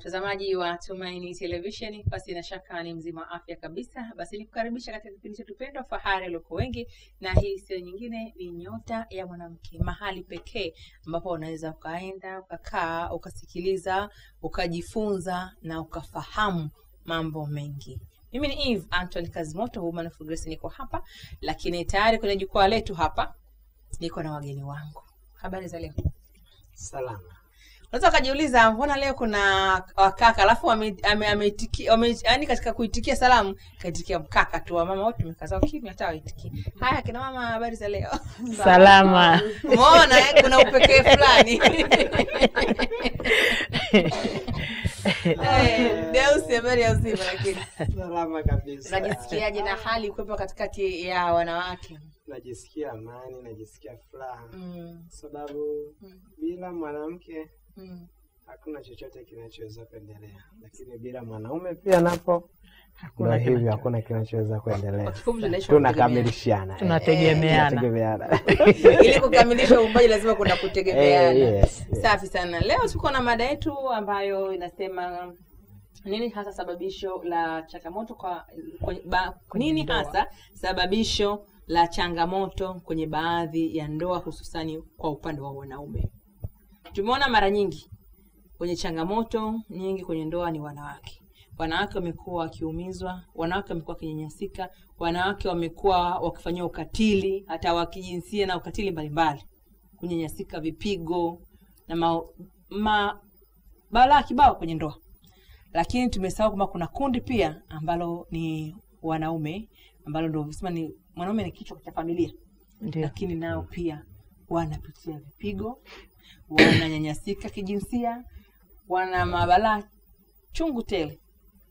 mtazamaji wa Tumaini Television, basi na shaka ni mzima afya kabisa. Basi nikukaribisha katika kipindi chetu pendwa Fahari Loko Wengi, na hii sio nyingine ni Nyota ya Mwanamke, mahali pekee ambapo unaweza ukaenda, ukakaa, ukasikiliza, ukajifunza na ukafahamu mambo mengi. Mimi ni Eve Anthony Kazimoto, Woman of Grace, niko hapa, lakini tayari kwenye jukwaa letu hapa niko na wageni wangu. Habari za leo? Salama. Unaweza kujiuliza mbona leo kuna wakaka alafu ameitikia yani katika kuitikia salamu kaitikia mkaka tu, wa mama wote mkazao kimya hata waitikie. Haya kina mama, habari za leo? Salama. Umeona kuna upekee fulani. Deusi habari ya uzima lakini. Salama kabisa. Unajisikiaje na hali kuwepo katikati ya wanawake? Najisikia amani, najisikia furaha. Sababu bila mwanamke hakuna chochote kinachoweza kuendelea, lakini bila mwanaume pia napo hakuna kinachoweza kuendelea. Tunakamilishana, tunategemeana. Ili kukamilisha uumbaji lazima kuna kutegemeana. Safi sana. Leo tuko na mada yetu ambayo inasema nini hasa sababisho la changamoto nini hasa sababisho la changamoto kwenye baadhi ya ndoa, hususani kwa upande wa wanaume. Tumeona mara nyingi kwenye changamoto nyingi kwenye ndoa ni wanawake. Wanawake wamekuwa wakiumizwa, wanawake wamekuwa kinyanyasika, wanawake wamekuwa wakifanywa ukatili hata wa kijinsia na ukatili mbalimbali, kunyanyasika, vipigo na balaa kibao kwenye ndoa. Lakini tumesahau kwamba kuna kundi pia ambalo ni wanaume, ambalo ndio visema ni mwanaume ni kichwa cha familia. Ndiyo. Lakini nao pia wanapitia vipigo, wananyanyasika kijinsia, wana mabalaa chungu tele,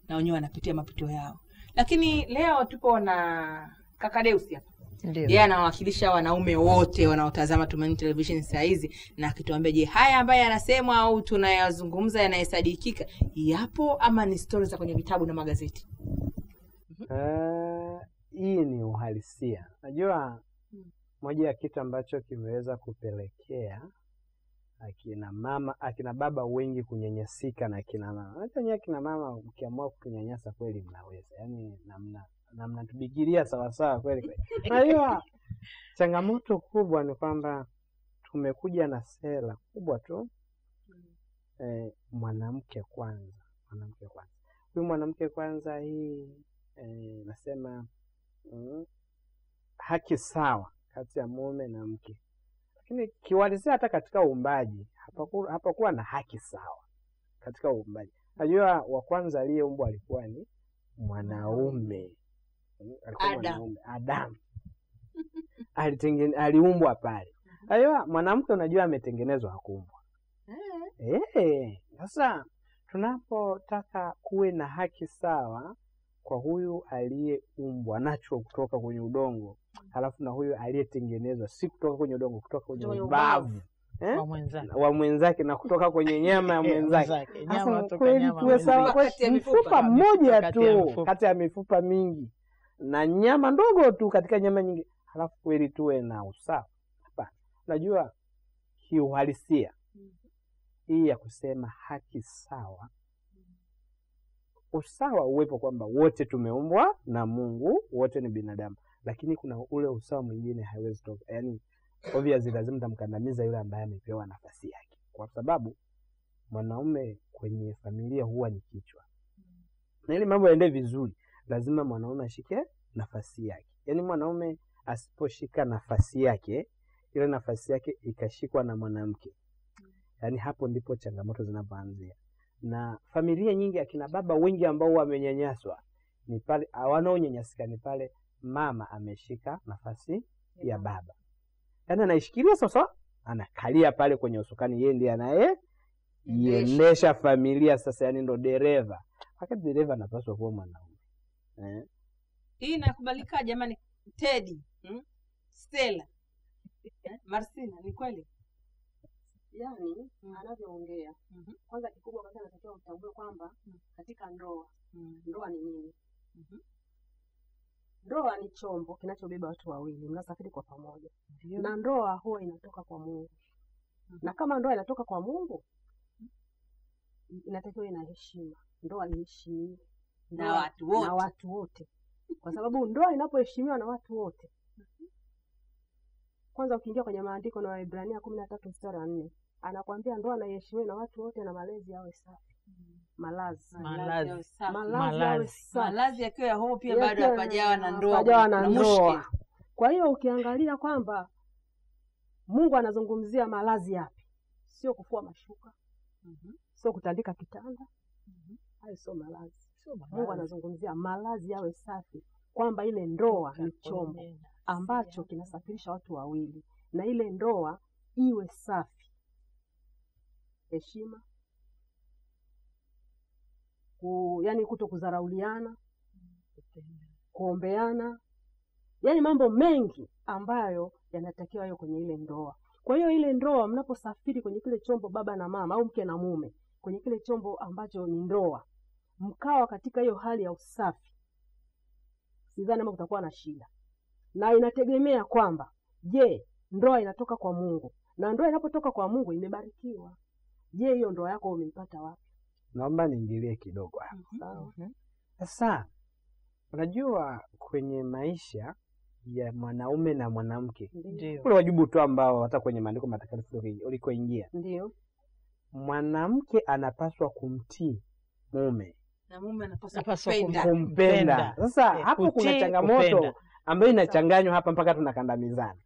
na wenyewe wanapitia mapito yao. Lakini leo tupo na kaka Deusi hapa. Ndio. Yeye anawakilisha wanaume wote wanaotazama Tumaini Television saa hizi, na akituambia je, haya ambaye anasemwa au tunayazungumza yanayesadikika yapo ama ni stories za kwenye vitabu na magazeti? Hii ni uhalisia. Najua moja ya kitu ambacho kimeweza kupelekea akina baba wengi kunyanyasika na akina mama. Hata akina mama ukiamua kunyanyasa kweli mnaweza. Yaani namna tubigiria sawa sawa kweli. Najua changamoto kubwa ni kwamba tumekuja na sera kubwa tu. Mwanamke kwanza. Huyu mwanamke kwanza hii nasema haki sawa kati ya mume na mke. Lakini kiwalisia hata katika uumbaji hapakuwa na haki sawa katika uumbaji. Najua wa kwanza aliyeumbwa alikuwa ni mwanaume. Adam. Aliumbwa pale. Najua mwanamke unajua ametengenezwa hakuumbwa. Sasa tunapotaka kuwe na haki sawa kwa huyu aliyeumbwa nacho kutoka kwenye udongo, halafu na huyu aliyetengenezwa si kutoka kwenye udongo, kutoka kwenye ubavu wa mwenzake na kutoka kwenye nyama ya mwenzake. Sasa kweli tuwe sawa kwa mfupa mmoja tu kati ya mifupa mingi na nyama ndogo tu katika nyama nyingi, halafu kweli tuwe na usawa? Hapana. Najua kiuhalisia hii ya kusema haki sawa, usawa uwepo kwamba wote tumeumbwa na Mungu, wote ni binadamu, lakini kuna ule usawa mwingine haiwezi toka. Yaani obviously lazima tamkandamiza yule ambaye amepewa nafasi yake, kwa sababu mwanaume kwenye familia huwa ni kichwa. Na ili mambo yaende vizuri lazima mwanaume ashike nafasi yake. Yaani mwanaume asiposhika nafasi yake, ile nafasi yake ikashikwa na mwanamke, yaani hapo ndipo changamoto zinapoanzia. Na familia nyingi akina baba wengi ambao wamenyanyaswa ni pale, wanaonyanyasika ni pale mama ameshika nafasi ya baba. Yaani anaishikilia sasa, anakalia pale kwenye usukani, yeye ndiye anayeendesha familia sasa, yani ndo dereva. Wakati dereva anapaswa kuwa mwanaume. Hii inakubalika jamani? Teddy, Stella, Marcina, ni kweli? Yani anavyoongea kwanza, kikubwa kwanza natakiwa utambue kwamba katika ndoa ndoa ni nini? Ndoa ni chombo kinachobeba watu wawili, mnasafiri kwa pamoja. Na ndoa huwa inatoka kwa Mungu. Na kama ndoa inatoka kwa Mungu, inatakiwa ina heshima. Ndoa iheshimiwe na watu wote. Kwa sababu ndoa inapoheshimiwa na watu wote. Kwanza ukiingia kwenye maandiko na Waebrania 13:4 anakuambia ndoa na iheshimiwe na watu wote na malezi yawe safi. Malazi yakiwa ya homo pia bado hapajawa na ndoa. Hapajawa na ndoa. Kwa hiyo ukiangalia kwamba Mungu anazungumzia malazi yapi? Sio kufua mashuka. Sio kutandika kitanda. Hayo sio malazi. Mungu anazungumzia malazi yawe safi, kwamba ile ndoa ni chombo ambacho kinasafirisha watu wawili, na ile ndoa iwe safi. Heshima, yani kuto kudharauliana, kuombeana, yani mambo mengi ambayo yanatakiwa hayo kwenye ile ndoa. Kwa hiyo ile ndoa mnaposafiri kwenye kile chombo, baba na mama au mke na mume, kwenye kile chombo ambacho ni ndoa, mkawa katika hiyo hali ya usafi, sidhani kama kutakuwa na shida. Na inategemea kwamba je, ndoa inatoka kwa Mungu, na ndoa inapotoka kwa Mungu imebarikiwa. Je, hiyo ndoa yako umeipata wapi? Naomba niingilie kidogo hapo. Sawa. Sasa unajua kwenye maisha ya mwanaume na mwanamke, kule wajibu tu ambao hata kwenye maandiko matakatifu ulikoingia, ndio mwanamke anapaswa kumtii mume na mume anapaswa kumpenda. Sasa hapo kuna changamoto ambayo inachanganywa hapa mpaka tunakandamizana.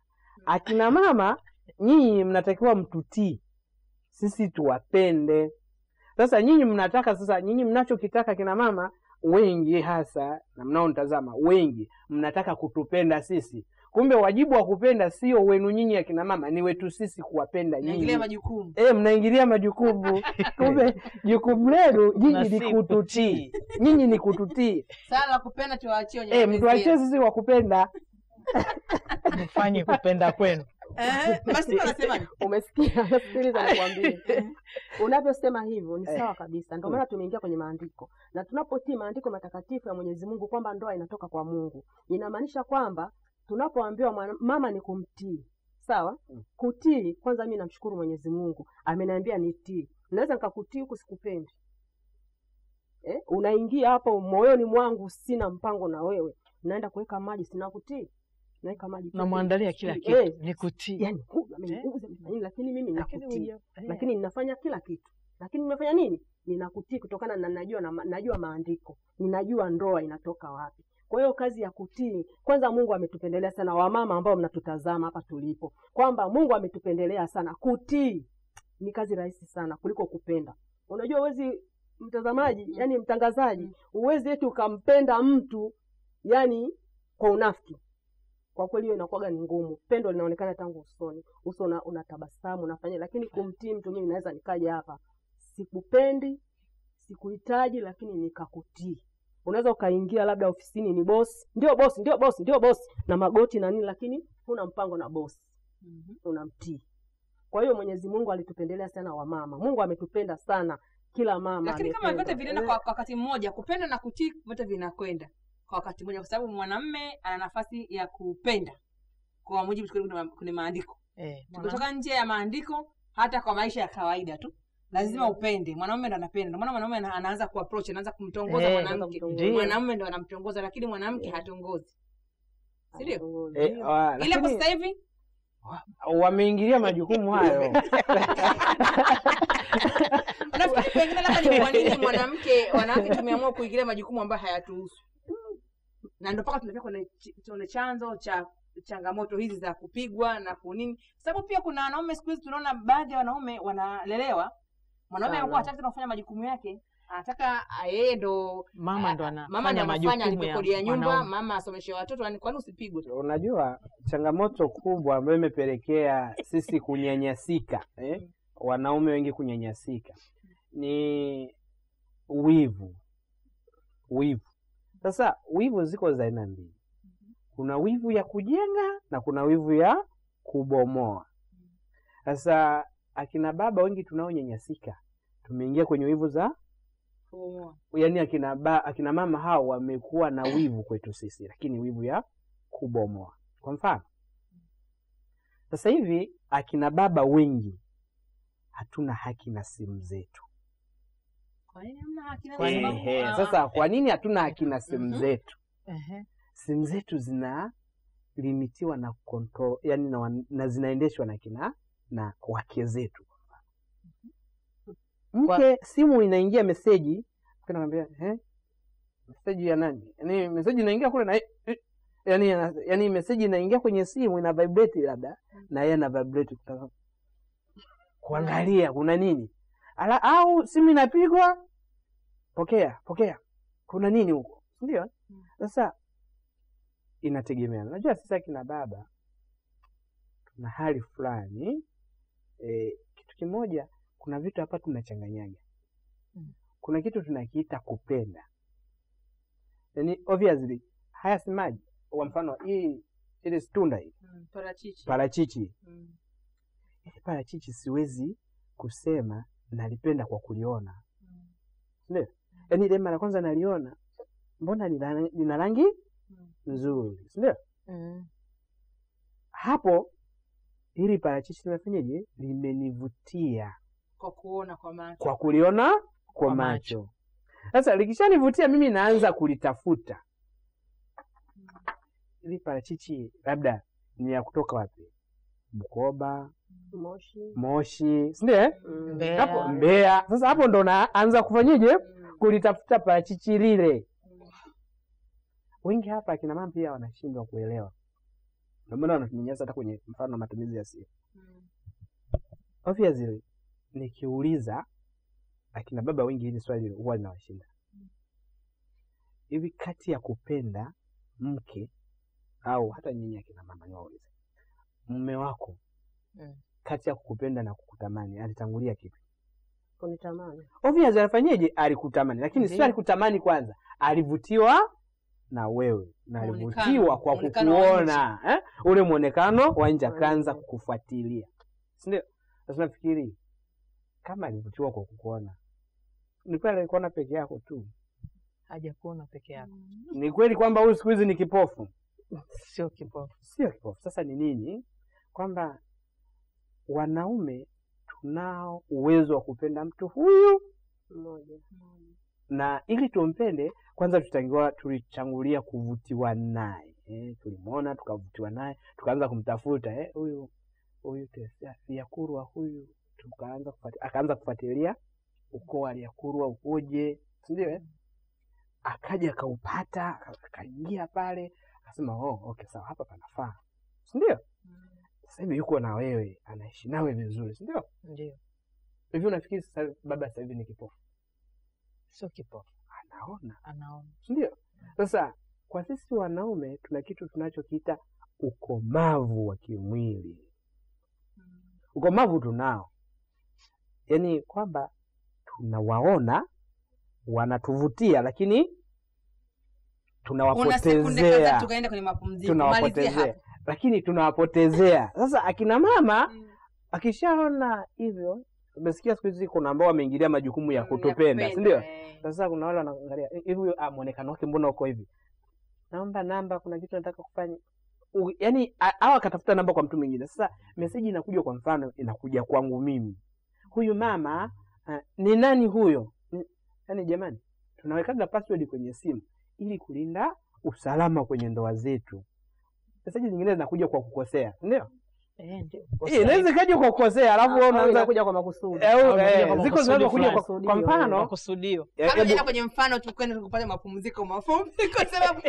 Akina mama, nyinyi mnatakiwa mtutii, sisi tuwapende. Sasa nyinyi mnataka, sasa nyinyi mnachokitaka kina mama wengi hasa na mnaonitazama wengi mnataka kutupenda sisi. Kumbe wajibu wa kupenda sio wenu nyinyi akina mama, ni wetu sisi kuwapenda nyinyi. Mnaingilia majukumu. Mnaingilia majukumu. Kumbe jukumu lenu nyinyi ni kututii. Nyinyi ni kututii. Sala kupenda tuwaachie wenyewe. Mtuachie sisi wa kupenda. Mfanye kupenda kwenu. Basi unasema umesikia? Sikiliza nikwambie. Unavyosema hivyo ni sawa kabisa. Ndio maana tumeingia kwenye maandiko. Na tunapotii maandiko matakatifu ya Mwenyezi Mungu kwamba ndoa inatoka kwa Mungu, inamaanisha kwamba tunapoambiwa mama ni kumtii. Sawa? Kutii, kwanza mimi namshukuru Mwenyezi Mungu. Ameniambia nitii. Naweza nikakutii huku sikupendi. Unaingia hapo moyoni mwangu sina mpango na wewe. Naenda kuweka maji, sina kutii. Naweka maji. Namwandalia kila kitu. Nikutii. Yaani lakini mimi ninakutii. Lakini ninafanya kila kitu. Lakini nimefanya nini? Ninakutii kutokana na najua maandiko. Ninajua ndoa inatoka wapi. Kwa hiyo kazi ya kutii, kwanza Mungu ametupendelea sana, wamama ambao mnatutazama hapa tulipo, kwamba Mungu ametupendelea sana. Kutii ni kazi rahisi sana kuliko kupenda. Unajua uwezi mtazamaji, yani mtangazaji, uwezi eti ukampenda mtu yani kwa unafiki. Kwa kweli hiyo inakuwa ni ngumu. Pendo linaonekana tangu usoni. Uso unatabasamu, unafanya, lakini kumtii mtu mimi naweza nikaja hapa, sikupendi, sikuhitaji, lakini nikakutii. Unaweza ukaingia labda ofisini, ni boss, ndio boss na magoti na nini, lakini huna mpango na boss. Unamtii. Kwa hiyo Mwenyezi Mungu alitupendelea sana wamama. Mungu ametupenda sana kila mama. Lakini kama vyote vinaenda kwa wakati mmoja, kupenda na kutii vyote vinakwenda kwa wakati mmoja, kwa sababu mwanamume ana nafasi ya kupenda kwa mujibu kwenye maandiko. Tukitoka nje ya maandiko, hata kwa maisha ya kawaida tu lazima upende. Mwanamume ndo anapenda. Ndio maana mwanamume anaanza kuapproach, anaanza kumtongoza mwanamke. Mwanamume ndo anamtongoza, lakini mwanamke hatongozi. Si ndio? Ile kwa sasa hivi wameingilia majukumu hayo. Nafikiri pengine labda ni kwa nini wanawake tumeamua kuingilia majukumu ambayo hayatuhusu. Na ndio paka tunafika kwenye chanzo cha changamoto hizi za kupigwa na kunini. Sababu pia kuna wanaume siku hizi tunaona baadhi ya wanaume wanalelewa. Mwanaume anakuwa hataki kufanya majukumu yake. Anataka yeye ndo mama ndo anafanya majukumu ya nyumba, mama asomeshe watoto. Kwa nini usipigwe? Unajua changamoto kubwa ambayo imepelekea sisi kunyanyasika, wanaume wengi kunyanyasika ni wivu. Sasa wivu ziko za aina mbili. Kuna wivu ya kujenga na kuna wivu ya kubomoa. Sasa akina baba wengi tunaonyanyasika tumeingia kwenye wivu za kubomoa. Yaani akina mama hao wamekuwa na wivu kwetu sisi, lakini wivu ya kubomoa. Kwa mfano, sasa hivi akina baba wengi hatuna haki na simu zetu. Kwa nini hamna haki na Sasa kwa nini hatuna haki na simu zetu? Simu zetu zina limitiwa na control, yani na zinaendeshwa na wake zetu. Mke simu inaingia message, anamwambia message ya nani? Yaani message inaingia kule na yaani message inaingia kwenye simu ina vibrate labda na yeye ana vibrate kutaka kuangalia kuna nini. Au simu inapigwa, pokea. Kuna nini huko? Ndio? Sasa inategemea. Unajua sasa kina baba tuna hali fulani kitu kimoja, kuna vitu hapa tunachanganyaga. Kuna kitu tunakiita kupenda. Yaani obviously haya si maji. Kwa mfano hii ile tunda hii parachichi. Parachichi siwezi kusema nalipenda kwa kuliona. Ndio? Yaani ile mara kwanza naliona, mbona lina rangi nzuri, ndio? Hapo hili parachichi limefanyaje? Limenivutia kwa kuona kwa macho. Kwa kuliona kwa macho. Sasa likishanivutia mimi naanza kulitafuta. Hili parachichi labda ni ya kutoka wapi? Bukoba, Moshi, ndio? Hapo Mbeya. Sasa hapo ndo naanza kufanyaje? Kulitafuta parachichi lile. Wengi hapa akina mama pia wanashindwa kuelewa. Ndio maana wanatunyanyasa hata kwenye mfano matumizi ya simu. Obviously nikiuliza akina baba wengi hili swali huwa linawashinda. Hivi kati ya kupenda mke au hata nyinyi akina mama niwaulize. Mume wako kati ya kukupenda na kukutamani alitangulia kipi? Kunitamani. Obviously alifanyaje? Alikutamani, lakini sio alikutamani kwanza. Alivutiwa na wewe na alivutiwa kwa kukuona, ule muonekano wa nje akaanza kukufuatilia. Ndio? Sasa nafikiri kama alivutiwa kwa kukuona, ni kweli alikuona peke yako tu? Hajakuona peke yako. Ni kweli kwamba huyu siku hizi ni kipofu? Sio kipofu. Sio kipofu. Sasa ni nini? Kwamba wanaume tunao uwezo wa kupenda mtu huyu mmoja. Na ili tumpende kwanza tulichangulia kuvutiwa naye. Tulimuona tukavutiwa naye, tukaanza kumtafuta huyu Aliyakurwa huyu, akaanza kufuatilia ukoo Aliyakurwa ukoje, ndio? Akaja akaupata, akaingia pale, akasema okay sawa, hapa panafaa. Ndio? Sasa hivi yuko na wewe, anaishi nawe vizuri, ndio? Ndio. Hivi unafikiri sasa baba sasa hivi ni kipofu? Sio kipofu. Anaona. Ndio. Sasa kwa sisi wanaume tuna kitu tunachokiita ukomavu wa kimwili. Ukomavu tunao. Yaani kwamba tunawaona wanatuvutia lakini tunawapotezea. Tukaenda kwenye mapumziko. Malizia hapo. Lakini tunawapotezea. Sasa akina mama akishaona hivyo, umesikia siku hizi kuna ambao wameingilia majukumu ya kutupenda, si ndio? Sasa kuna wale wanaangalia hivi muonekano wake mbona uko hivi? Naomba namba, kuna kitu nataka kufanya. Yaani hawa akatafuta namba kwa mtu mwingine. Sasa message inakuja, kwa mfano inakuja kwangu mimi. Huyu mama ni nani huyo? Yaani jamani, tunawekaga password kwenye simu ili kulinda usalama kwenye ndoa zetu. Message zingine zinakuja kwa kukosea, ndio? Ndio. Inaweza kaja kwa kukosea, alafu wewe unaanza kuja kwa makusudi. Ziko zinazo kuja kwa mfano makusudio. Kama kwenye mfano tukwenda kupata mapumziko mafupi kwa sababu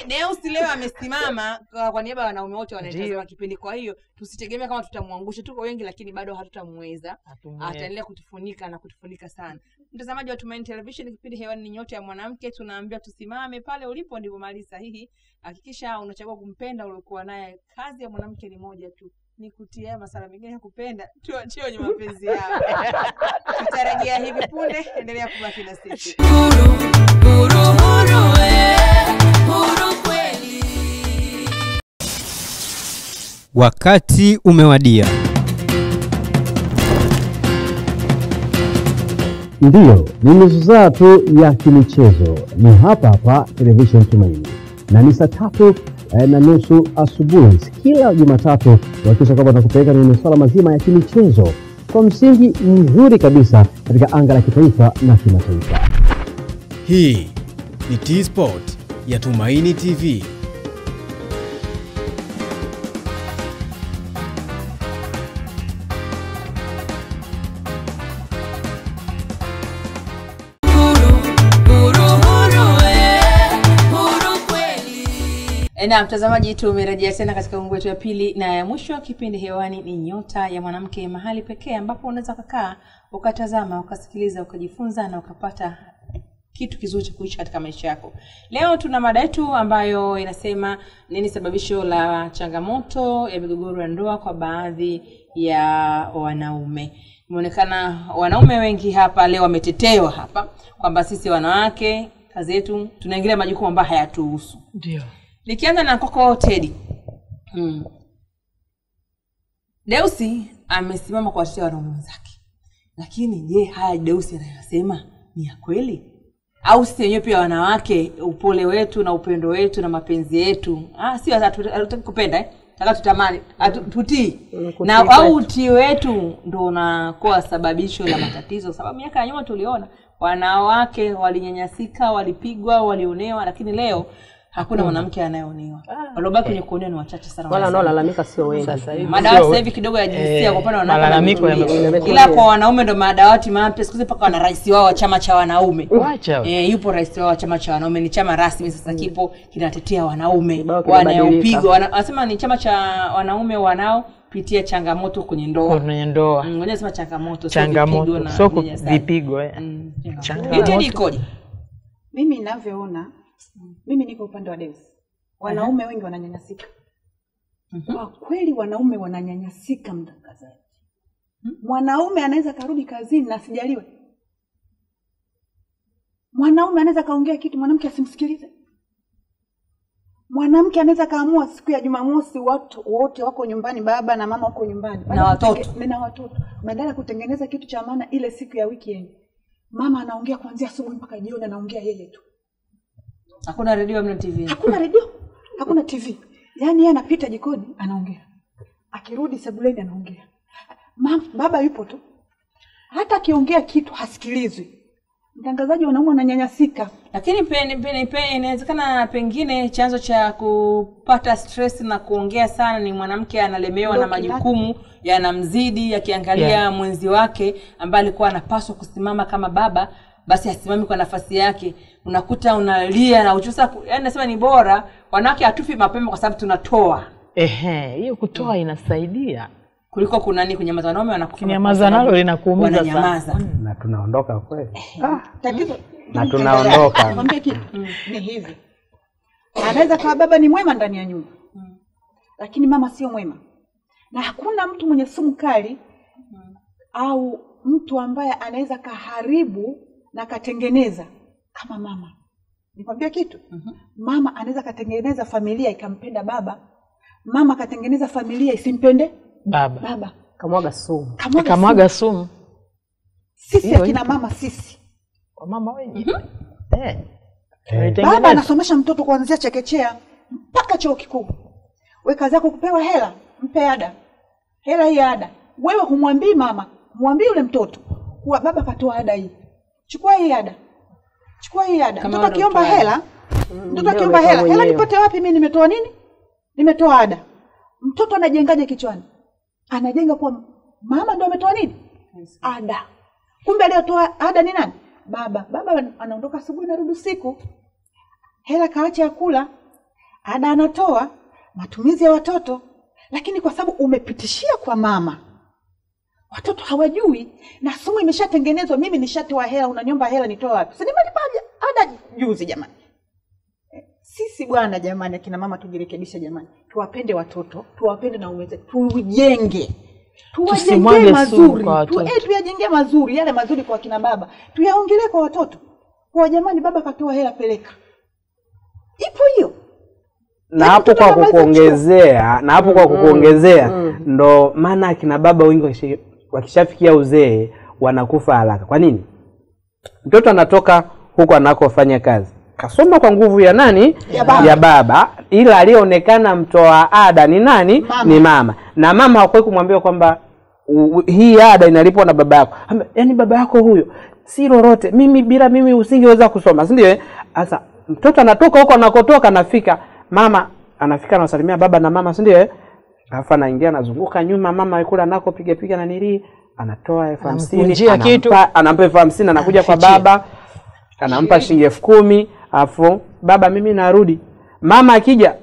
Neusi leo amesimama kwa niaba ya wanaume wote wanaetazama kipindi. Kwa hiyo tusitegemea kama tutamwangusha, tuko wengi lakini bado hatutamweza. Ataendelea kutufunika na kutufunika sana. Mtazamaji wa Tumaini Television, kipindi hewani ni Nyota ya Mwanamke. Tunaambia tusimame pale ulipo, ndivyo mali sahihi. Hakikisha unachagua kumpenda uliokuwa naye. Kazi ya mwanamke ni moja tu, ni kutia masala mengine ya kupenda. Tuachie wenye mapenzi yao. Tutarejea hivi punde, endelea kubaki na sisi. Huru kweli. Wakati umewadia. Ndiyo, ni nusu saa tu ya kimichezo. Ni hapa Television Tumaini. Na ni saa 3:30 asubuhi kila Jumatatu, kuhakikisha kwamba tunakupeleka kwenye masuala mazima ya kimichezo kwa msingi mzuri kabisa katika anga la kitaifa na kimataifa. Hii ni T-Sport ya Tumaini TV. Na mtazamaji, tumerejea tena katika ungo wetu ya pili na ya mwisho. Kipindi hewani ni Nyota ya Mwanamke, mahali pekee ambapo unaweza kukaa ukatazama, ukasikiliza, ukajifunza na ukapata kitu kizuri cha kuishi katika maisha yako. Leo tuna mada yetu ambayo inasema nini sababisho la changamoto ya migogoro ya ndoa kwa baadhi ya wanaume. Inaonekana wanaume wengi hapa leo wametetewa hapa kwamba sisi wanawake kazi yetu tunaingilia majukumu ambayo hayatuhusu. Ndio. Nikianza na kwako Teddy. Deusi amesimama kwa kutetea wanaume wenzake. Lakini je, haya Deusi anayosema ni ya kweli? Au sisi wenyewe pia wanawake upole wetu na upendo wetu na mapenzi yetu, si hatutaki kupenda nataka tutamani, tutii. Na au utii wetu ndio unakuwa sababisho la matatizo, sababu miaka ya nyuma tuliona wanawake walinyanyasika, walipigwa, walionewa, lakini leo hakuna mwanamke anayeonewa. Walobaki kwenye kuonewa ni wachache sana. Wala wanaolalamika sio wengi. Sasa hivi madawati sasa hivi kidogo ya jinsia kwa upande wa malalamiko wanawake. Ila kwa wanaume ndo madawati mapya siku hizi paka wana rais wao wa chama cha wanaume. Wacha. Yupo rais wao wa chama cha wanaume, ni chama rasmi sasa kipo kinatetea wanaume wanaopigwa. Wanasema ni chama cha wanaume wanaopitia changamoto kwenye ndoa. Kwenye ndoa. Ngoja nasema changamoto, sio vipigo. Changamoto ikoje? Mimi ninavyoona, mimi niko upande wa Deusi. Wanaume wengi wananyanyasika. Kwa kweli wanaume wananyanyasika mtangazaji. Mwanaume anaweza karudi kazini na sijaliwe. Mwanaume anaweza kaongea kitu mwanamke asimsikilize. Mwanamke anaweza kaamua siku ya Jumamosi watu wote wako nyumbani, baba na mama wako nyumbani na watoto. Badala kutengeneza kitu cha maana ile siku ya weekend. Mama anaongea kuanzia asubuhi mpaka jioni, anaongea yeye tu. Hakuna radio na TV. Hakuna radio, hakuna TV. Yaani yeye anapita jikoni anaongea. Akirudi sebuleni anaongea. Baba yupo tu. Hata akiongea kitu hasikilizwi. Mtangazaji, wanaume wananyanyasika. Lakini inawezekana pengine chanzo cha kupata stress na kuongea sana ni mwanamke analemewa na majukumu yanamzidi, akiangalia mwenzi wake ambaye alikuwa anapaswa kusimama kama baba, basi asimami kwa nafasi yake. Unakuta unalia na uchusa, yaani nasema ni bora wanawake hatufi mapema kwa sababu tunatoa. Hiyo kutoa inasaidia kuliko kunyamaza. Wanaume wanakufa. Nyamaza nalo linakuumiza sana. Na tunaondoka kweli. Tatizo na tunaondoka. Mwambie kitu. Ni hivi. Anaweza kuwa baba ni mwema ndani ya nyumba. Lakini mama sio mwema. Na hakuna mtu mwenye sumu kali au mtu ambaye anaweza kaharibu na katengeneza kama mama. Nikwambia kitu? Mama anaweza katengeneza familia ikampenda baba. Mama katengeneza familia isimpende baba. Kamwaga sumu. Sisi akina mama sisi. Kwa mama wengi. Baba anasomesha mtoto kuanzia chekechea mpaka chuo kikuu. Wewe kazi yako kupewa hela, mpe ada. Hela hii ada. Wewe humwambii mama, humwambii yule mtoto kuwa baba katoa ada hii. Chukua hii ada. Mtoto akiomba hela, hela nipate wapi mimi nimetoa nini? Nimetoa ada. Mtoto anajengaje kichwani? Anajenga kwa mama ndio ametoa nini? Ada. Kumbe aliyotoa ada ni nani? Baba. Baba anaondoka asubuhi na rudi usiku. Hela kaacha ya kula. Ada anatoa matumizi ya watoto. Lakini kwa sababu umepitishia kwa mama, watoto hawajui na sumu imeshatengenezwa. Mimi nishatoa hela, unaniomba hela nitoa wapi? Si nimelipaje ada juzi jamani. Sisi bwana jamani, akina mama tujirekebishe jamani. Tuwapende watoto, tuwapende na uweze, tujenge. Tuwajenge mazuri. Tuyajenge mazuri, yale mazuri kwa kina baba. Tuyaongelee kwa watoto. Kwa jamani, baba katoa hela peleka. Ipo hiyo. Na hapo kwa kukuongezea, ndo maana akina baba wengi wakishafikia uzee wanakufa haraka. Kwa nini? Mtoto anatoka huko anakofanya kazi, kasoma kwa nguvu ya nani? Ya baba. Ila alionekana mtoa ada ni nani? Mama. Ni mama. Na mama hakuwahi kumwambia kwamba hii ada inalipwa na baba yako. Yaani baba yako huyo si lolote, mimi bila mimi usingeweza kusoma, si ndio? Sasa mtoto anatoka huko anakotoka, anafika mama anafika anasalimia baba na mama, si ndio? Alafu anaingia anazunguka nyuma, mama yule anako piga na nili, anatoa 50,000, anampa 50,000, anakuja kwa baba anampa shilingi 10,000, alafu baba mimi narudi. Mama akija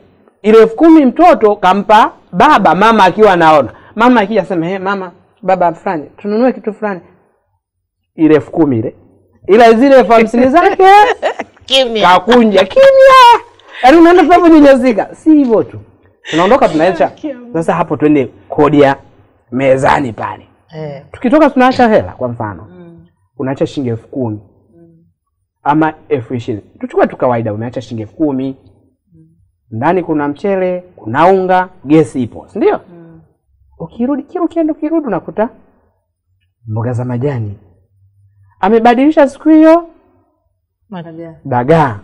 ile 10,000 mtoto kampa baba, mama akiwa anaona. Mama akija sema mama baba fulani tununue kitu fulani, ile 10,000 ile ila zile 50,000 zake kimya, kakunja kimya. Yaani unaenda sababu nyanyazika, si hivyo tu. Tunaondoka tunaacha. Sasa hapo twende kodi ya mezani pale. Tukitoka tunaacha hela kwa mfano. Unaacha shilingi 10,000. Ama 20,000. Tuchukue tu kawaida, unaacha shilingi 10,000. Ndani kuna mchele, kuna unga, gesi ipo, si ndio? Ukirudi ukirudi unakuta mboga za majani. Amebadilisha siku hiyo dagaa,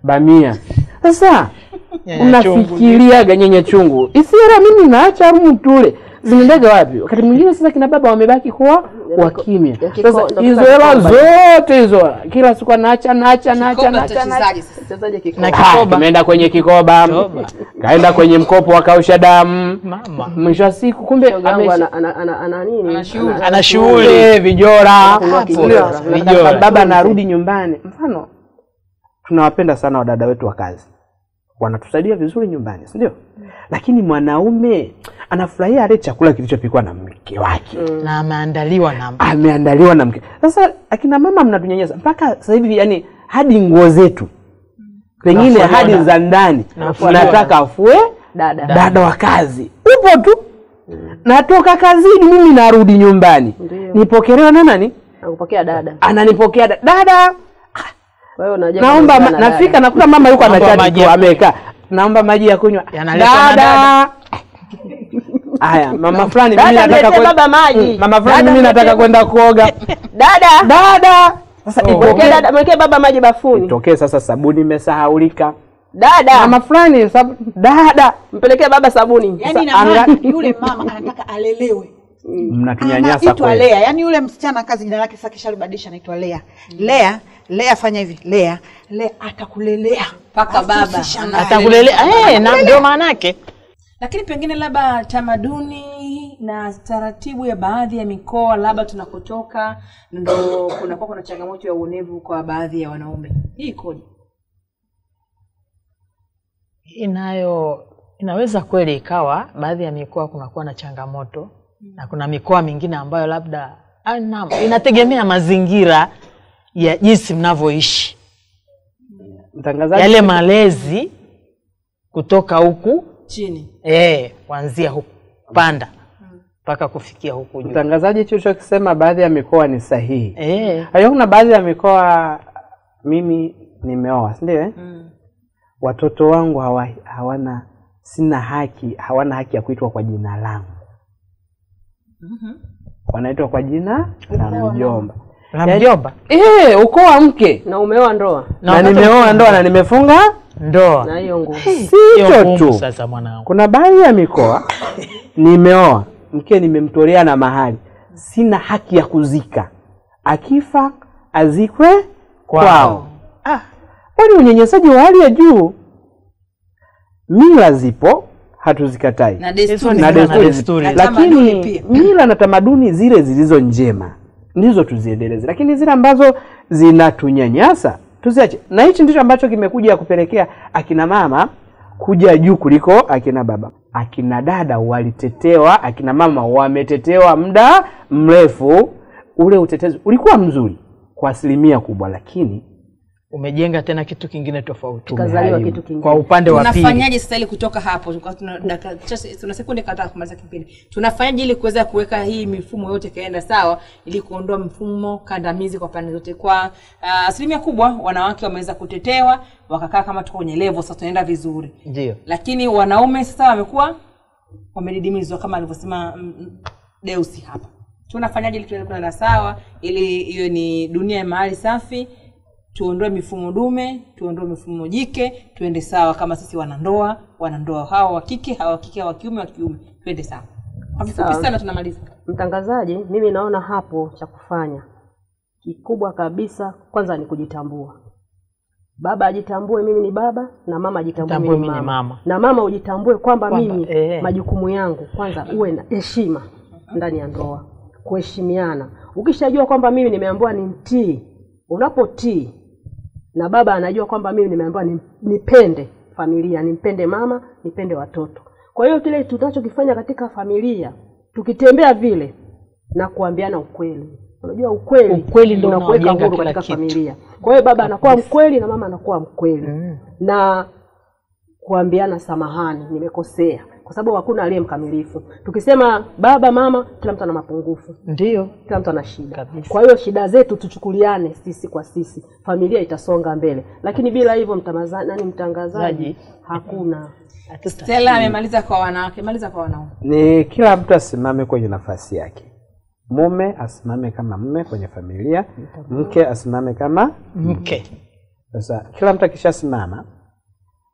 bamia. Sasa unafikiria ganyenya chungu. Isiera mimi naacha mtu ule. Zinaendaga wapi? Wakati mwingine sasa kina baba wamebaki kuwa wakimya. Sasa hizo hela zote hizo kila siku naacha. Na kikoba. Kaenda kwenye kikoba. Kaenda kwenye mkopo wakausha damu. Mama. Mwisho wa siku kumbe ana nini? Ana shughuli, vijora. Baba anarudi nyumbani. Mfano tunawapenda sana wadada wetu wa kazi. Wanatusaidia vizuri nyumbani, si ndio? Lakini mwanaume anafurahia ile chakula kilichopikwa na mke wake. Na ameandaliwa na mke. Sasa akina mama mnatunyanyasa mpaka sasa hivi, yani hadi nguo zetu. Pengine hadi za ndani nataka afue dada wa kazi. Upo tu. Natoka kazini mimi narudi nyumbani. Nipokelewa na nani? Nakupokea dada. Ananipokea dada. Wewe unajua naomba nafika nakuta mama yuko anachati tu amekaa. Naomba maji ya kunywa. Dada. Haya, mama fulani mimi nataka baba maji. Mama fulani mimi nataka kwenda kuoga. Dada. Sasa ipokee dada, mwekee baba maji bafuni. Itokee sasa sabuni imesahaulika. Dada. Mama fulani dada, mpelekee baba sabuni. Yaani yule mama anataka alelewe. Mnatunyanyasa kweli. Lea, yani yule msichana kazi jina lake sasa kishalibadilisha anaitwa Lea. Lea fanya hivi. Lea atakulelea paka baba. Atakulelea. Na ndio maana yake. Lakini pengine labda tamaduni na taratibu ya baadhi ya mikoa labda tunakotoka ndio kuna changamoto ya uonevu kwa baadhi ya wanaume. Hii ikoje? Inaweza kweli ikawa baadhi ya mikoa kunakuwa na changamoto na kuna mikoa mingine ambayo labda inategemea mazingira ya jinsi mnavyoishi. Mtangazaji, yale malezi kutoka huku chini kuanzia huku panda mpaka kufikia huku juu. Mtangazaji chucho kisema baadhi ya mikoa ni sahihi. Hayo kuna baadhi ya mikoa mimi nimeoa, si ndio? Watoto wangu hawana haki ya kuitwa kwa jina langu. Wanaitwa kwa jina la mjomba. La mjomba? Uko wa mke. Na umeoa ndoa. Na nimeoa ndoa na nimefunga ndoa. Na hiyo ngumu. Sio tu. Sasa mwanangu. Kuna baadhi ya mikoa nimeoa, mke nimemtolea na mahali. Sina haki ya kuzika. Akifa azikwe kwao. Wale unyenyesaji wa hali ya juu. Mila zipo, hatuzikatai. Na desturi. Lakini mila na tamaduni zile zilizo njema ndizo tuziendeleze. Lakini zile ambazo zinatunyanyasa tuziache. Na hichi ndicho ambacho kimekuja kupelekea akina mama kuja juu kuliko akina baba. Akina dada walitetewa, akina mama wametetewa muda mrefu. Ule utetezi ulikuwa mzuri kwa asilimia kubwa, lakini umejenga tena kitu kingine tofauti. Kazaliwa kitu kingine. Kwa upande wa pili. Tunafanyaje sasa ili kutoka hapo? Tuna sekunde kadhaa kumaliza kipindi. Tunafanyaje ili kuweza kuweka hii mifumo yote kaenda sawa ili kuondoa mfumo kandamizi kwa pande zote? Kwa asilimia kubwa wanawake wameweza kutetewa, wakakaa kama tuko kwenye level sasa tunaenda vizuri. Ndio. Lakini wanaume sasa wamekuwa wamedidimizwa kama alivyosema Deusi hapa. Tunafanyaje ili tuende kwenda sawa ili hiyo ni dunia ya mahali safi? Tuondoe mifumo dume, tuondoe mifumo jike, tuende sawa kama sisi wanandoa hao wa kike, hao wa kike, hao wa kiume, tuende sawa. Kwa sana tunamaliza. Mtangazaji, mimi naona hapo cha kufanya kikubwa kabisa kwanza ni kujitambua. Baba ajitambue mimi ni baba, na mama ajitambue mimi ni mama. Na mama ujitambue kwamba mimi majukumu yangu kwanza uwe na heshima ndani ya ndoa. Kuheshimiana. Ukishajua kwamba mimi nimeambiwa nimtii, unapotii na baba anajua kwamba mimi nimeambiwa nipende familia, nimpende mama, nipende watoto. Kwa hiyo kile tunachokifanya katika familia, tukitembea vile na kuambiana ukweli. Unajua ukweli ndio unakuweka huru katika familia. Kwa hiyo baba anakuwa mkweli na mama anakuwa mkweli. Na kuambiana samahani, nimekosea. Kwa sababu hakuna aliye mkamilifu. Tukisema baba mama, kila mtu ana mapungufu. Ndio. Kila mtu ana shida. Kwa hiyo shida zetu tuchukuliane sisi kwa sisi. Familia itasonga mbele. Lakini bila hivyo mtangazaji hakuna. Stella amemaliza kwa wanawake, maliza kwa wanaume. Ni kila mtu asimame kwenye nafasi yake. Mume asimame kama mume kwenye familia, mke asimame kama mke. Sasa kila mtu akishasimama,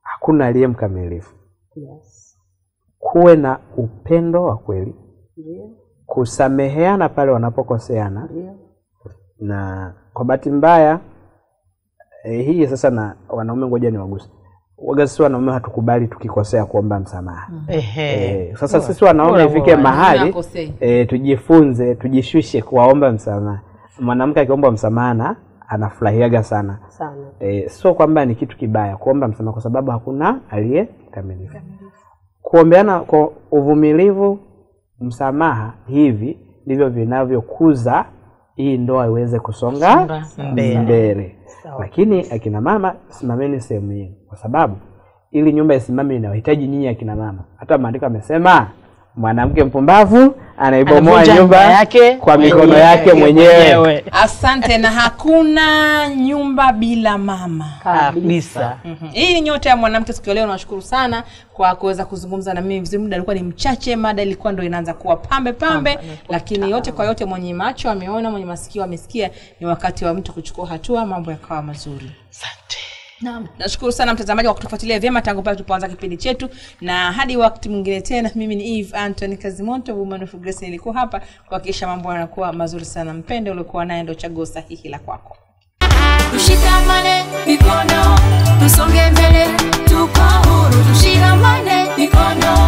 hakuna aliye mkamilifu. Yes. Kuwe na upendo wa kweli. Yeah. Kusameheana pale wanapokoseana. Yeah. Na kwa bahati mbaya hii sasa, na wanaume ngoja ni waguse. Sisi wanaume hatukubali tukikosea kuomba msamaha. Sasa sisi wanaume ifike mahali tujifunze, tujishushe kuomba msamaha. Mwanamke akiomba msamaha anafurahiaga sana. Sio kwamba ni kitu kibaya kuomba msamaha, kwa sababu hakuna aliye kamilifu. Kuombeana kwa uvumilivu, msamaha, hivi ndivyo vinavyokuza hii ndoa iweze kusonga mbele. Lakini akina mama, simameni sehemu yenu, kwa sababu ili nyumba isimame inahitaji nyinyi akina mama. Hata maandiko yamesema mwanamke mpumbavu anaibomoa nyumba yake kwa mikono yake mwenyewe. Asante. Na hakuna nyumba bila mama kabisa. Hii ni nyota ya mwanamke siku leo. Nashukuru sana kwa kuweza kuzungumza na mimi. Muda alikuwa ni mchache, mada ilikuwa ndio inaanza kuwa pambe, lakini yote kwa yote, mwenye macho ameona, mwenye masikio amesikia. Ni wakati wa mtu kuchukua hatua, mambo yakawa mazuri. Asante. Naam. Nashukuru sana mtazamaji kwa kutufuatilia vyema tangu pale tulipoanza kipindi chetu, na hadi wakati mwingine tena. Mimi ni Eve Anthony Kazimoto, Woman of Grace, nilikuwa hapa kuhakikisha mambo yanakuwa mazuri sana. Mpende uliokuwa naye ndio chaguo sahihi la kwako. Tushikamane mikono, tusonge mbele, tuko huru. Tushikamane mikono.